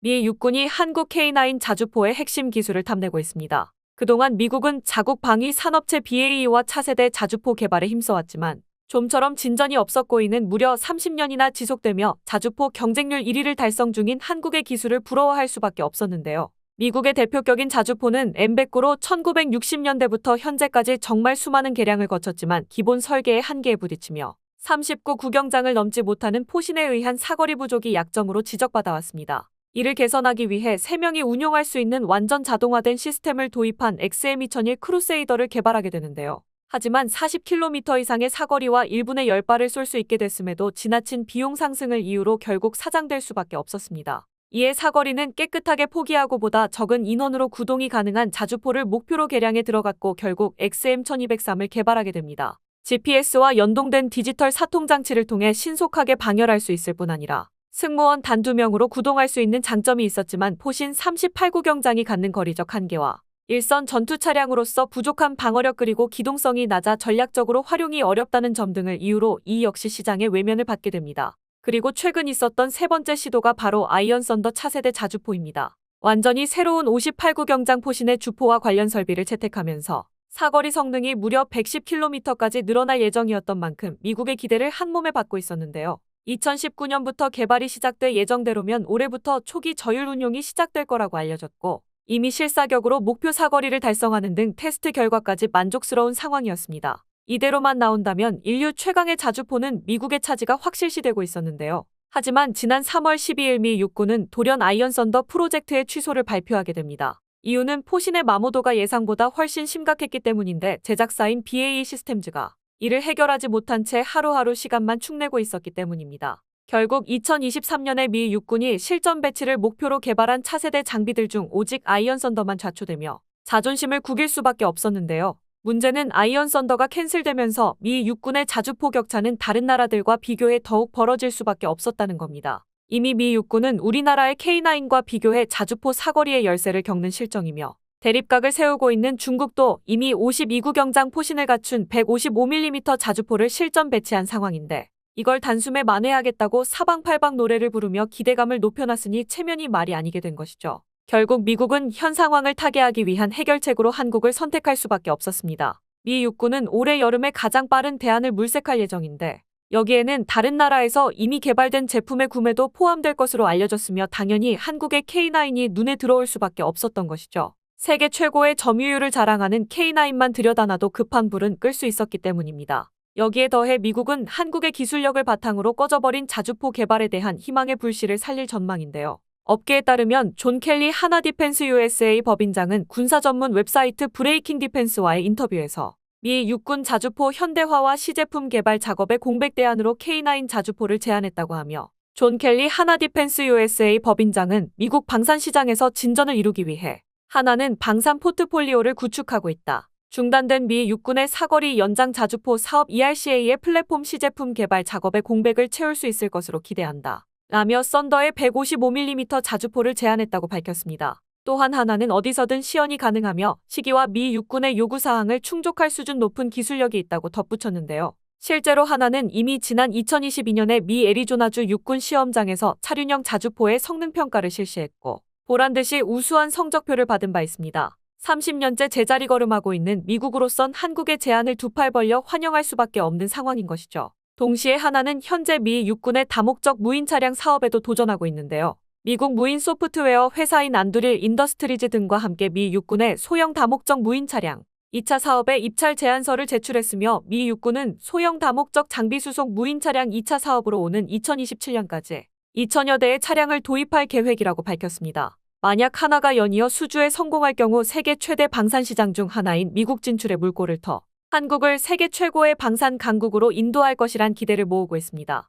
미 육군이 한국 K9 자주포의 핵심 기술을 탐내고 있습니다. 그동안 미국은 자국 방위 산업체 BAE와 차세대 자주포 개발에 힘써왔지만 좀처럼 진전이 없었고 이는 무려 30년이나 지속되며 자주포 경쟁률 1위를 달성 중인 한국의 기술을 부러워할 수밖에 없었는데요. 미국의 대표격인 자주포는 M109로 1960년대부터 현재까지 정말 수많은 개량을 거쳤지만 기본 설계의 한계에 부딪히며 39 구경장을 넘지 못하는 포신에 의한 사거리 부족이 약점으로 지적받아왔습니다. 이를 개선하기 위해 3명이 운용할 수 있는 완전 자동화된 시스템을 도입한 XM2001 크루세이더를 개발하게 되는데요. 하지만 40km 이상의 사거리와 1분에 10발을 쏠 수 있게 됐음에도 지나친 비용 상승을 이유로 결국 사장될 수밖에 없었습니다. 이에 사거리는 깨끗하게 포기하고 보다 적은 인원으로 구동이 가능한 자주포를 목표로 개량에 들어갔고 결국 XM1203을 개발하게 됩니다. GPS와 연동된 디지털 사통장치를 통해 신속하게 방열할 수 있을 뿐 아니라 승무원 단두 명으로 구동할 수 있는 장점이 있었지만 포신 38구경장이 갖는 거리적 한계와 일선 전투 차량으로서 부족한 방어력 그리고 기동성이 낮아 전략적으로 활용이 어렵다는 점 등을 이유로 이 역시 시장의 외면을 받게 됩니다. 그리고 최근 있었던 세 번째 시도가 바로 아이언 썬더 차세대 자주포입니다. 완전히 새로운 58구경장 포신의 주포와 관련 설비를 채택하면서 사거리 성능이 무려 110km까지 늘어날 예정이었던 만큼 미국의 기대를 한몸에 받고 있었는데요. 2019년부터 개발이 시작돼 예정대로면 올해부터 초기 저율 운용이 시작될 거라고 알려졌고 이미 실사격으로 목표 사거리를 달성하는 등 테스트 결과까지 만족스러운 상황이었습니다. 이대로만 나온다면 인류 최강의 자주포는 미국의 차지가 확실시되고 있었는데요. 하지만 지난 3월 12일 미 육군은 돌연 아이언 썬더 프로젝트의 취소를 발표하게 됩니다. 이유는 포신의 마모도가 예상보다 훨씬 심각했기 때문인데 제작사인 BAE 시스템즈가 이를 해결하지 못한 채 하루하루 시간만 축내고 있었기 때문입니다. 결국 2023년에 미 육군이 실전 배치를 목표로 개발한 차세대 장비들 중 오직 아이언 썬더만 좌초되며 자존심을 구길 수밖에 없었는데요. 문제는 아이언 썬더가 캔슬되면서 미 육군의 자주포 격차는 다른 나라들과 비교해 더욱 벌어질 수밖에 없었다는 겁니다. 이미 미 육군은 우리나라의 K9과 비교해 자주포 사거리의 열세를 겪는 실정이며 대립각을 세우고 있는 중국도 이미 52구경장 포신을 갖춘 155mm 자주포를 실전 배치한 상황인데 이걸 단숨에 만회하겠다고 사방팔방 노래를 부르며 기대감을 높여놨으니 체면이 말이 아니게 된 것이죠. 결국 미국은 현 상황을 타개하기 위한 해결책으로 한국을 선택할 수밖에 없었습니다. 미 육군은 올해 여름에 가장 빠른 대안을 물색할 예정인데 여기에는 다른 나라에서 이미 개발된 제품의 구매도 포함될 것으로 알려졌으며 당연히 한국의 K9이 눈에 들어올 수밖에 없었던 것이죠. 세계 최고의 점유율을 자랑하는 K9만 들여다놔도 급한 불은 끌 수 있었기 때문입니다. 여기에 더해 미국은 한국의 기술력을 바탕으로 꺼져버린 자주포 개발에 대한 희망의 불씨를 살릴 전망인데요. 업계에 따르면 존 켈리 하나 디펜스 USA 법인장은 군사 전문 웹사이트 브레이킹 디펜스와의 인터뷰에서 미 육군 자주포 현대화와 시제품 개발 작업의 공백 대안으로 K9 자주포를 제안했다고 하며 존 켈리 하나 디펜스 USA 법인장은 미국 방산 시장에서 진전을 이루기 위해 하나는 방산 포트폴리오를 구축하고 있다. 중단된 미 육군의 사거리 연장 자주포 사업 ERCA의 플랫폼 시제품 개발 작업의 공백을 채울 수 있을 것으로 기대한다. 라며 썬더의 155mm 자주포를 제안했다고 밝혔습니다. 또한 하나는 어디서든 시연이 가능하며 시기와 미 육군의 요구사항을 충족할 수준 높은 기술력이 있다고 덧붙였는데요. 실제로 하나는 이미 지난 2022년에 미 애리조나주 육군 시험장에서 차륜형 자주포의 성능평가를 실시했고 보란듯이 우수한 성적표를 받은 바 있습니다. 30년째 제자리 걸음하고 있는 미국으로선 한국의 제안을 두 팔 벌려 환영할 수밖에 없는 상황인 것이죠. 동시에 하나는 현재 미 육군의 다목적 무인 차량 사업에도 도전하고 있는데요. 미국 무인 소프트웨어 회사인 안두릴 인더스트리즈 등과 함께 미 육군의 소형 다목적 무인 차량 2차 사업에 입찰 제안서를 제출했으며 미 육군은 소형 다목적 장비 수송 무인 차량 2차 사업으로 오는 2027년까지 2천여 대의 차량을 도입할 계획이라고 밝혔습니다. 만약 하나가 연이어 수주에 성공할 경우 세계 최대 방산 시장 중 하나인 미국 진출의 물꼬를 터 한국을 세계 최고의 방산 강국으로 인도할 것이란 기대를 모으고 있습니다.